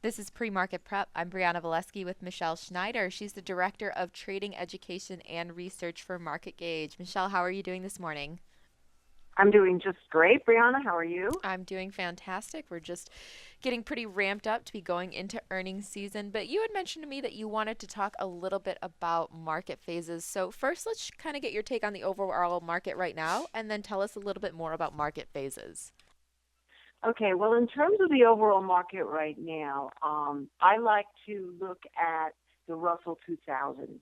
This is Pre-Market Prep. I'm Brianna Valesky with Michele Schneider. She's the Director of Trading Education and Research for Marketgauge. Michele, how are you doing this morning? I'm doing just great, Brianna. How are you? I'm doing fantastic. We're just getting pretty ramped up to be going into earnings season. But you had mentioned to me that you wanted to talk a little bit about market phases. So first, let's kind of get your take on the overall market right now, and then tell us a little bit more about market phases. Okay, well, in terms of the overall market right now, I like to look at the Russell 2000s.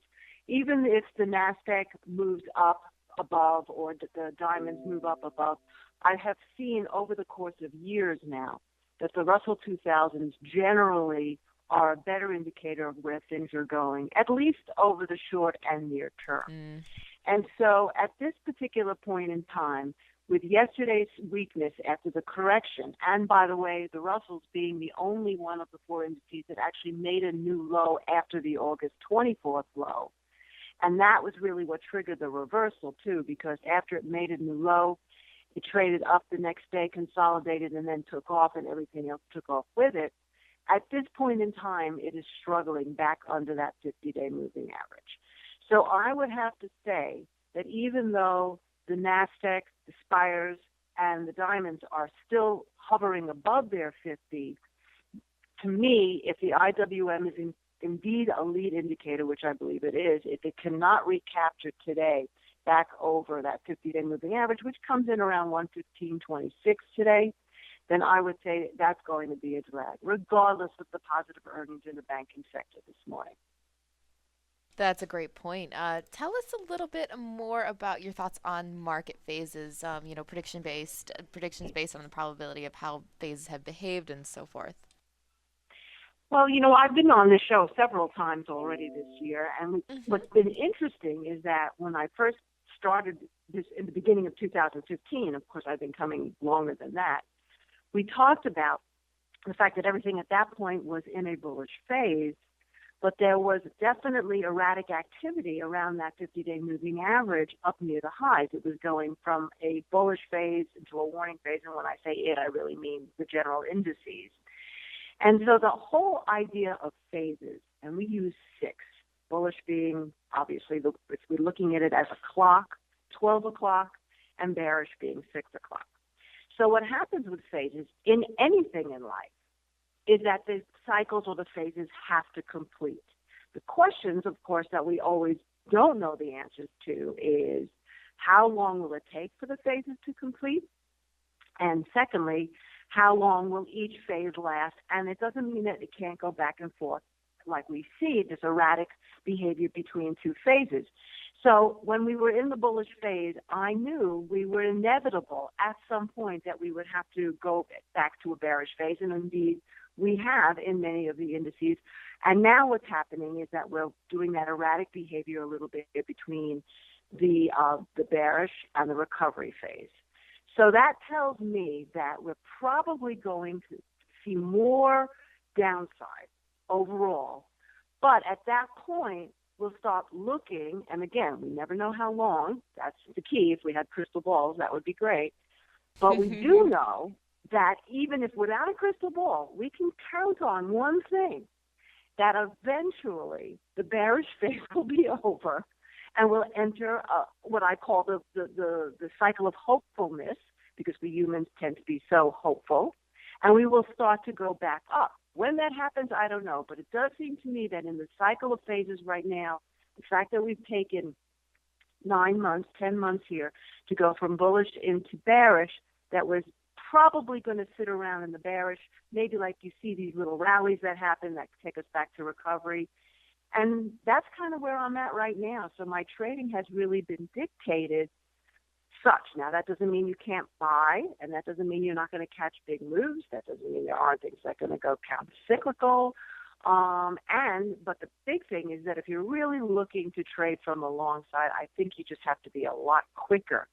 Even if the NASDAQ moves up above or the diamonds move up above, I have seen over the course of years now that the Russell 2000s generally are a better indicator of where things are going, at least over the short and near term. Mm. And so at this particular point in time, with yesterday's weakness after the correction, and by the way, the Russells being the only one of the four indices that actually made a new low after the August 24th low. And that was really what triggered the reversal, too, because after it made a new low, it traded up the next day, consolidated, and then took off, and everything else took off with it. At this point in time, it is struggling back under that 50-day moving average. So I would have to say that even though the NASDAQ, the Spires, and the diamonds are still hovering above their 50, to me, if the IWM is indeed a lead indicator, which I believe it is, if it cannot recapture today back over that 50-day moving average, which comes in around 115.26 today, then I would say that's going to be a drag, regardless of the positive earnings in the banking sector this morning. That's a great point. Tell us a little bit more about your thoughts on market phases, predictions based on the probability of how phases have behaved and so forth. Well, I've been on this show several times already this year, and Mm-hmm. what's been interesting is that when I first started this in the beginning of 2015, of course I've been coming longer than that, we talked about the fact that everything at that point was in a bullish phase, but there was definitely erratic activity around that 50-day moving average up near the highs. It was going from a bullish phase into a warning phase, and when I say it, I really mean the general indices. And so the whole idea of phases, and we use six, bullish being obviously, if we're looking at it as a clock, 12 o'clock, and bearish being 6 o'clock. So what happens with phases in anything in life is that the cycles or the phases have to complete. The questions, of course, that we always don't know the answers to is how long will it take for the phases to complete? And secondly, how long will each phase last? And it doesn't mean that it can't go back and forth like we see this erratic behavior between two phases. So when we were in the bullish phase, I knew we were inevitable at some point that we would have to go back to a bearish phase, and indeed we have in many of the indices. And now what's happening is that we're doing that erratic behavior a little bit between the bearish and the recovery phase. So that tells me that we're probably going to see more downside overall. But at that point, we'll start looking, and again, we never know how long. That's the key. If we had crystal balls, that would be great. But we do know that even if without a crystal ball, we can count on one thing, that eventually the bearish phase will be over and we'll enter what I call the cycle of hopefulness, because we humans tend to be so hopeful, and we will start to go back up. When that happens, I don't know, but it does seem to me that in the cycle of phases right now, the fact that we've taken 9 months, 10 months here to go from bullish into bearish, that was probably going to sit around in the bearish, maybe like you see these little rallies that happen that take us back to recovery. And that's kind of where I'm at right now. So my trading has really been dictated such. Now, that doesn't mean you can't buy, and that doesn't mean you're not going to catch big moves. That doesn't mean there aren't things that are going to go counter-cyclical. But the big thing is that if you're really looking to trade from the long side, I think you just have to be a lot quicker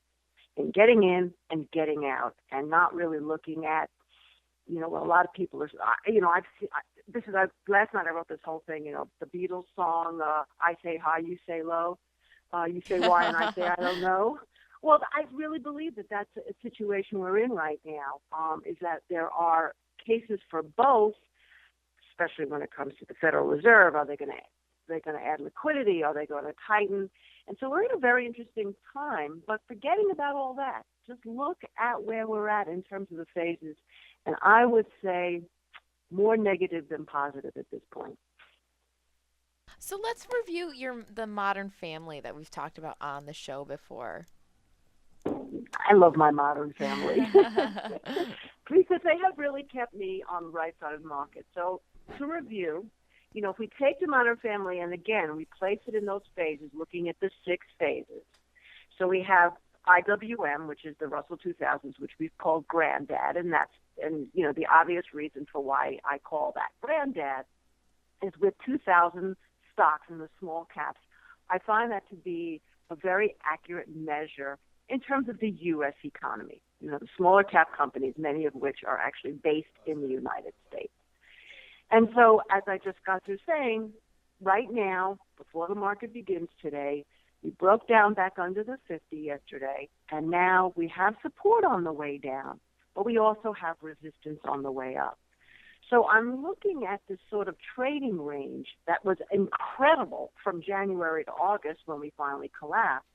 in getting in and getting out, and not really looking at, a lot of people are, I've seen, last night I wrote this whole thing, the Beatles song, I say high, you say low, you say why, and I say I don't know. Well, I really believe that that's a situation we're in right now, is that there are cases for both especially when it comes to the Federal Reserve. Are they going to add liquidity? Are they going to tighten? And so we're in a very interesting time, but forgetting about all that, just look at where we're at in terms of the phases. And I would say more negative than positive at this point. So let's review the Modern Family that we've talked about on the show before. I love my Modern Family because they have really kept me on the right side of the market. So to review, if we take the Modern Family and again we place it in those phases, looking at the 6 phases. So we have IWM, which is the Russell 2000s, which we've called Granddad, and the obvious reason for why I call that Granddad is with 2,000 stocks in the small caps. I find that to be a very accurate measure in terms of the U.S. economy. The smaller cap companies, many of which are actually based in the United States. And so, as I just got through saying, right now, before the market begins today, we broke down back under the 50 yesterday, and now we have support on the way down, but we also have resistance on the way up. So I'm looking at this sort of trading range that was incredible from January to August when we finally collapsed,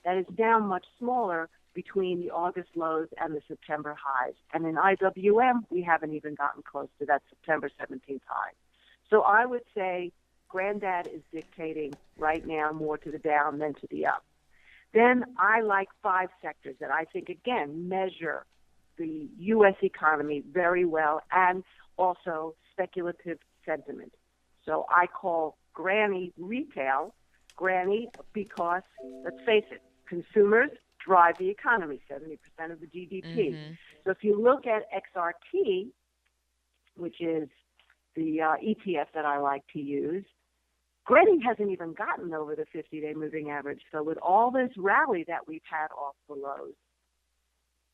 that is now much smaller between the August lows and the September highs. And in IWM, we haven't even gotten close to that September 17th high. So I would say Granddad is dictating right now more to the down than to the up. Then I like 5 sectors that I think, again, measure the U.S. economy very well and also speculative sentiment. So I call Granny retail, Granny because, let's face it, consumers drive the economy, 70% of the GDP. Mm-hmm. So if you look at XRT, which is the ETF that I like to use, Granny hasn't even gotten over the 50-day moving average. So with all this rally that we've had off the lows,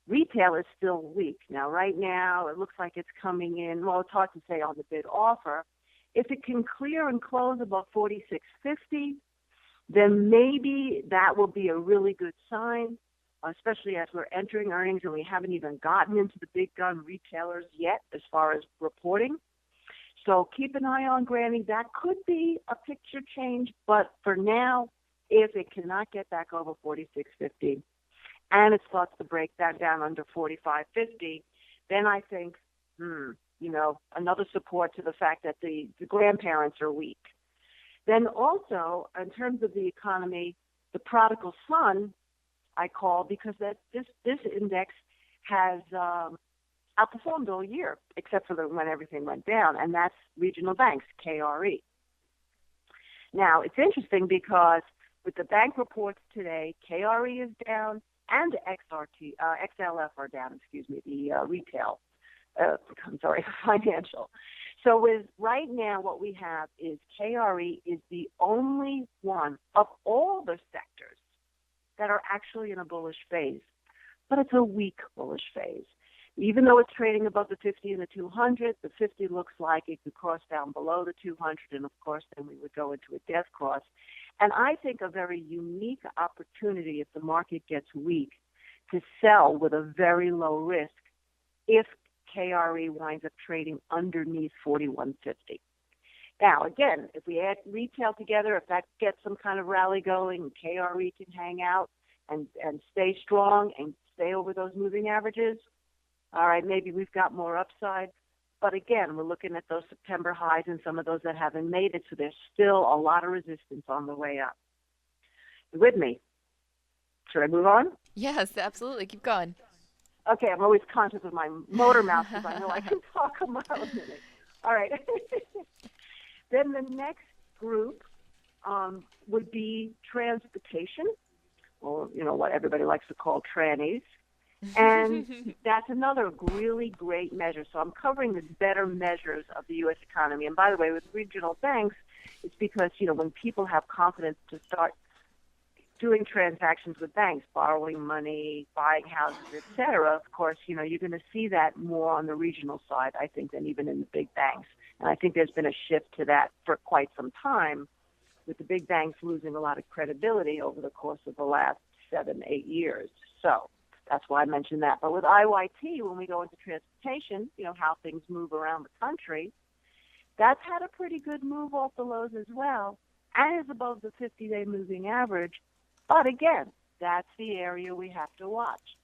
retail is still weak. Now, right now, it looks like it's coming in. Well, it's hard to say on the bid offer. If it can clear and close above 46.50, then maybe that will be a really good sign, especially as we're entering earnings and we haven't even gotten into the big gun retailers yet as far as reporting. So keep an eye on Granny. That could be a picture change, but for now, if it cannot get back over 46.50 and it starts to break that down under 45.50, then I think, another support to the fact that the grandparents are weak. Then also, in terms of the economy, the prodigal son, I call because this index has outperformed all year, except for when everything went down, and that's regional banks, KRE. Now, it's interesting because with the bank reports today, KRE is down and XLF are down, the retail, financial. So with right now, what we have is KRE is the only one of all the sectors that are actually in a bullish phase, but it's a weak bullish phase. Even though it's trading above the 50 and the 200, the 50 looks like it could cross down below the 200, and of course then we would go into a death cross. And I think a very unique opportunity if the market gets weak to sell with a very low risk if KRE winds up trading underneath 41.50. Now, again, if we add retail together, if that gets some kind of rally going, KRE can hang out and stay strong and stay over those moving averages, all right, maybe we've got more upside. But again, we're looking at those September highs and some of those that haven't made it, so there's still a lot of resistance on the way up. You with me? Should I move on? Yes, absolutely. Keep going. Okay, I'm always conscious of my motor mouth because I know I can talk a mile a minute. All right. Then the next group would be transportation, or what everybody likes to call trannies. And that's another really great measure. So I'm covering the better measures of the U.S. economy. And by the way, with regional banks, it's because, when people have confidence to start doing transactions with banks, borrowing money, buying houses, et cetera, of course, you're going to see that more on the regional side, I think, than even in the big banks. And I think there's been a shift to that for quite some time, with the big banks losing a lot of credibility over the course of the last 7-8 years. So that's why I mentioned that. But with IYT, when we go into transportation, how things move around the country, That's had a pretty good move off the lows as well and is above the 50-day moving average. But again, that's the area we have to watch.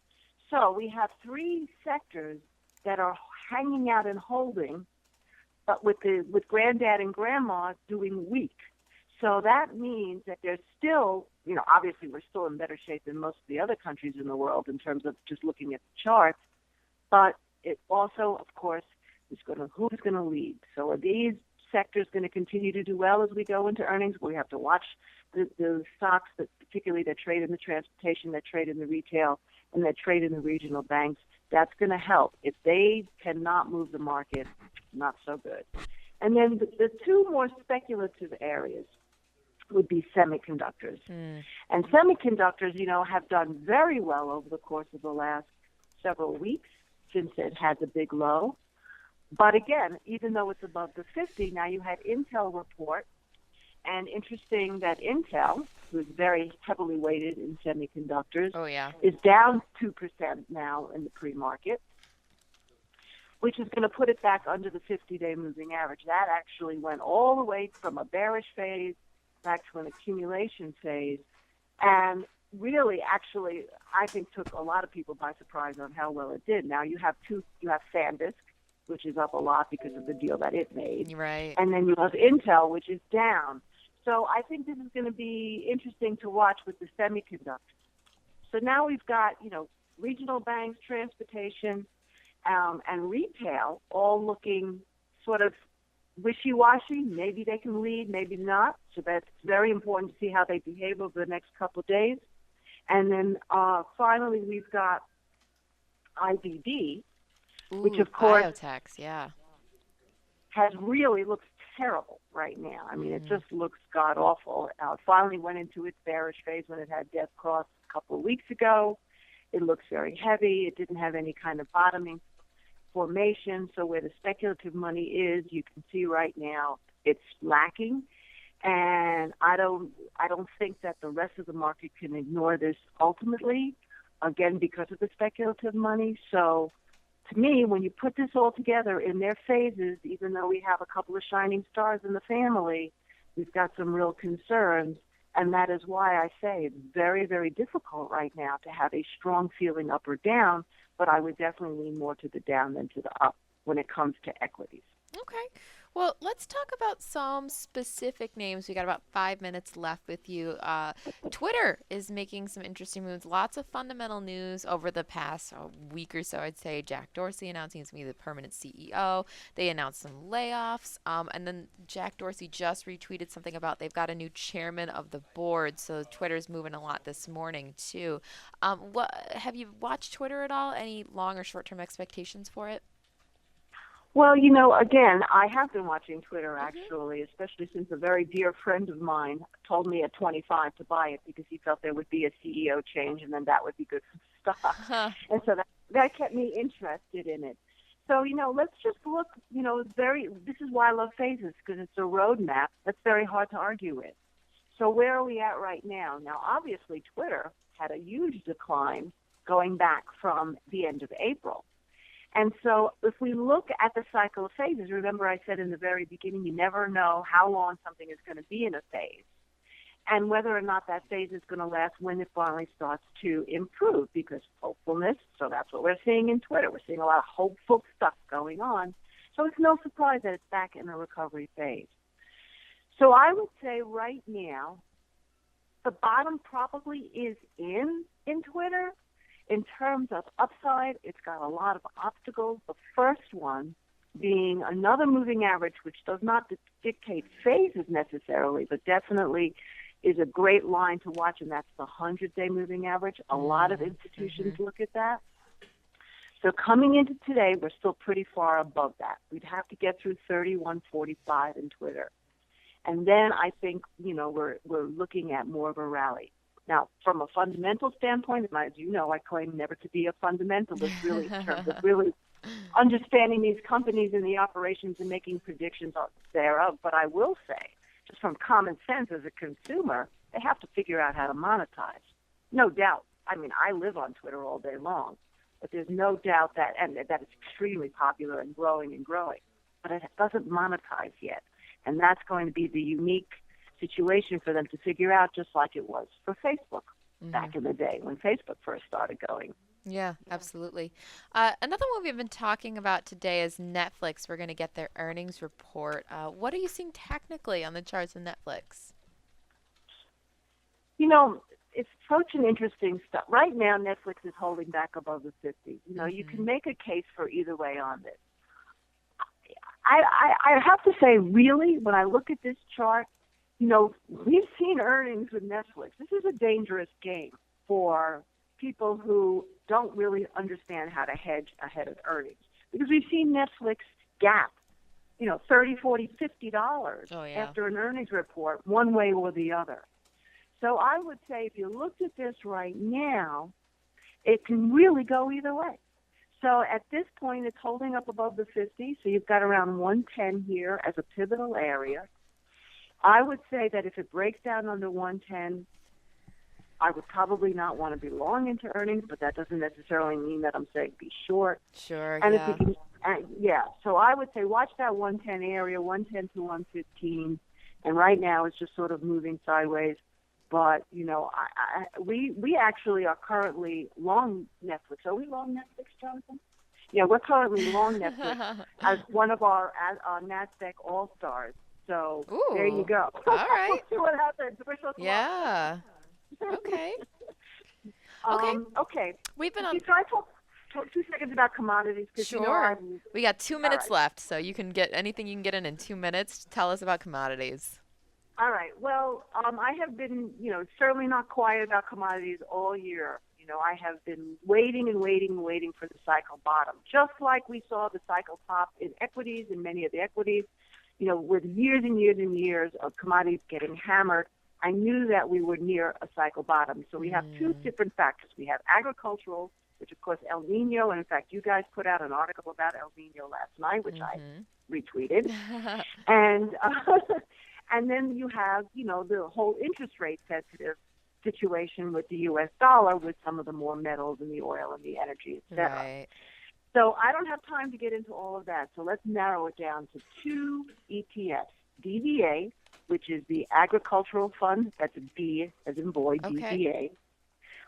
So we have three sectors that are hanging out and holding, but with granddad and grandma doing weak. So that means that there's still, obviously we're still in better shape than most of the other countries in the world in terms of just looking at the charts. But it also, of course, who's going to lead. So are these sectors going to continue to do well as we go into earnings? We have to watch the stocks that particularly that trade in the transportation, that trade in the retail, and that trade in the regional banks. That's going to help. If they cannot move the market, not so good. And then the two more speculative areas would be semiconductors. And semiconductors, have done very well over the course of the last several weeks since it had the big low. But again, even though it's above the 50, now you had Intel report. And interesting that Intel, who's very heavily weighted in semiconductors, is down 2% now in the pre-market, which is going to put it back under the 50-day moving average. That actually went all the way from a bearish phase back to an accumulation phase, and really, actually, I think took a lot of people by surprise on how well it did. Now you have SanDisk, which is up a lot because of the deal that it made, right? And then you have Intel, which is down. So I think this is going to be interesting to watch with the semiconductors. So now we've got, regional banks, transportation, and retail all looking sort of wishy-washy. Maybe they can lead, maybe not. So that's very important to see how they behave over the next couple of days. And then finally, we've got IBD, which of course biotechs, has really looks terrible right now. I mean, it just looks god-awful. It finally went into its bearish phase when it had death cross a couple of weeks ago. It looks very heavy. It didn't have any kind of bottoming formation. So where the speculative money is, you can see right now it's lacking. And I don't think that the rest of the market can ignore this ultimately, again, because of the speculative money. So to me, when you put this all together in their phases, even though we have a couple of shining stars in the family, we've got some real concerns. And that is why I say it's very, very difficult right now to have a strong feeling up or down, but I would definitely lean more to the down than to the up when it comes to equities. Okay. Well, let's talk about some specific names. We got about 5 minutes left with you. Twitter is making some interesting moves. Lots of fundamental news over the past week or so, I'd say. Jack Dorsey announcing he's going to be the permanent CEO. They announced some layoffs. And then Jack Dorsey just retweeted something about they've got a new chairman of the board. So Twitter's moving a lot this morning, too. Have you watched Twitter at all? Any long or short-term expectations for it? Well, again, I have been watching Twitter, actually, especially since a very dear friend of mine told me at 25 to buy it because he felt there would be a CEO change and then that would be good for stock. And so that kept me interested in it. So, let's just look, this is why I love phases, because it's a roadmap that's very hard to argue with. So where are we at right now? Now, obviously, Twitter had a huge decline going back from the end of April. And so if we look at the cycle of phases, remember I said in the very beginning, you never know how long something is going to be in a phase and whether or not that phase is going to last when it finally starts to improve, because hopefulness, so that's what we're seeing in Twitter. We're seeing a lot of hopeful stuff going on. So it's no surprise that it's back in a recovery phase. So I would say right now, the bottom probably is in Twitter. In terms of upside, it's got a lot of obstacles. The first one being another moving average, which does not dictate phases necessarily, but definitely is a great line to watch, and that's the 100-day moving average. A lot of institutions look at that. So coming into today, we're still pretty far above that. We'd have to get through 31.45 in Twitter. And then I think, we're looking at more of a rally. Now, from a fundamental standpoint, as you know, I claim never to be a fundamentalist, really, in terms of really understanding these companies and the operations and making predictions thereof. But I will say, just from common sense as a consumer, they have to figure out how to monetize. No doubt. I mean, I live on Twitter all day long, but there's no doubt that it's extremely popular and growing and growing. but it doesn't monetize yet. And that's going to be the unique situation for them to figure out, just like it was for Facebook back in the day when Facebook first started going. Yeah, absolutely. Another one we've been talking about today is Netflix. We're going to get their earnings report. What are you seeing technically on the charts of Netflix? You know, it's such an interesting stuff. Right now, Netflix is holding back above the 50. You know, you can make a case for either way on this. I have to say, really, when I look at this chart, you know, we've seen earnings with Netflix. This is a dangerous game for people who don't really understand how to hedge ahead of earnings, because we've seen Netflix gap, you know, $30, $40, $50 after an earnings report, one way or the other. So I would say if you looked at this right now, it can really go either way. So at this point, it's holding up above the 50, so you've got around 110 here as a pivotal area. I would say that if it breaks down under 110, I would probably not want to be long into earnings, but that doesn't necessarily mean that I'm saying be short. Sure, and yeah. If you can, so I would say watch that 110 area, 110 to 115, and right now it's just sort of moving sideways. But, you know, we actually are currently long Netflix. Are we long Netflix, Jonathan? Yeah, we're currently long Netflix as one of our NASDAQ All-Stars. So there you go. All right. We'll see what happens. We're so close. Yeah. Okay. Okay. We've been on. Can I talk 2 seconds about commodities? Sure. We got 2 minutes left, so you can get anything you can get in 2 minutes. Tell us about commodities. All right. Well, I have been, you know, certainly not quiet about commodities all year. You know, I have been waiting and waiting and waiting for the cycle bottom, just like we saw the cycle top in equities and many of the equities. You know, with years and years and years of commodities getting hammered, I knew that we were near a cycle bottom. So we have two different factors. We have agricultural, which of course El Nino, and in fact you guys put out an article about El Nino last night, which I retweeted. And then you have, you know, the whole interest rate sensitive situation with the U.S. dollar, with some of the more metals and the oil and the energy, et cetera. Right. So I don't have time to get into all of that. So let's narrow it down to two ETFs. DBA, which is the agricultural fund, that's a B as in boy, DBA,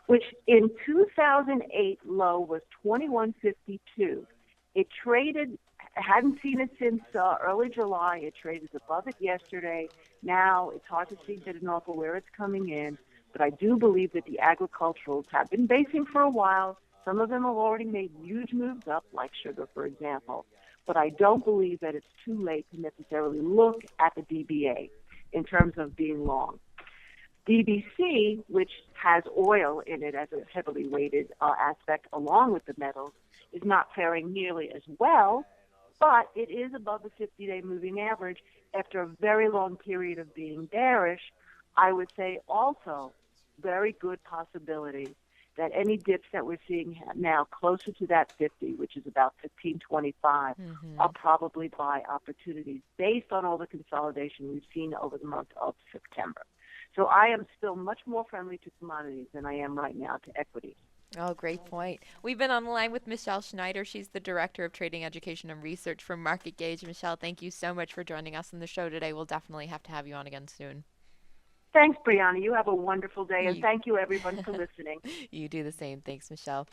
which in 2008 low was 21.52. It traded, hadn't seen it since early July. It traded above it yesterday. Now it's hard to see good enough of where it's coming in, but I do believe that the agriculturals have been basing for a while. Some of them have already made huge moves up, like sugar, for example. But I don't believe that it's too late to necessarily look at the DBA in terms of being long. DBC, which has oil in it as a heavily weighted aspect along with the metals, is not faring nearly as well, but it is above the 50-day moving average after a very long period of being bearish. I would say also very good possibility that any dips that we're seeing now closer to that 50, which is about 15.25, are probably buy opportunities based on all the consolidation we've seen over the month of September. So I am still much more friendly to commodities than I am right now to equities. Oh, great point. We've been on the line with Michele Schneider. She's the Director of Trading Education and Research for Marketgauge. Michele, thank you so much for joining us on the show today. We'll definitely have to have you on again soon. Thanks, Brianna. You have a wonderful day, and thank you, everyone, for listening. You do the same. Thanks, Michele.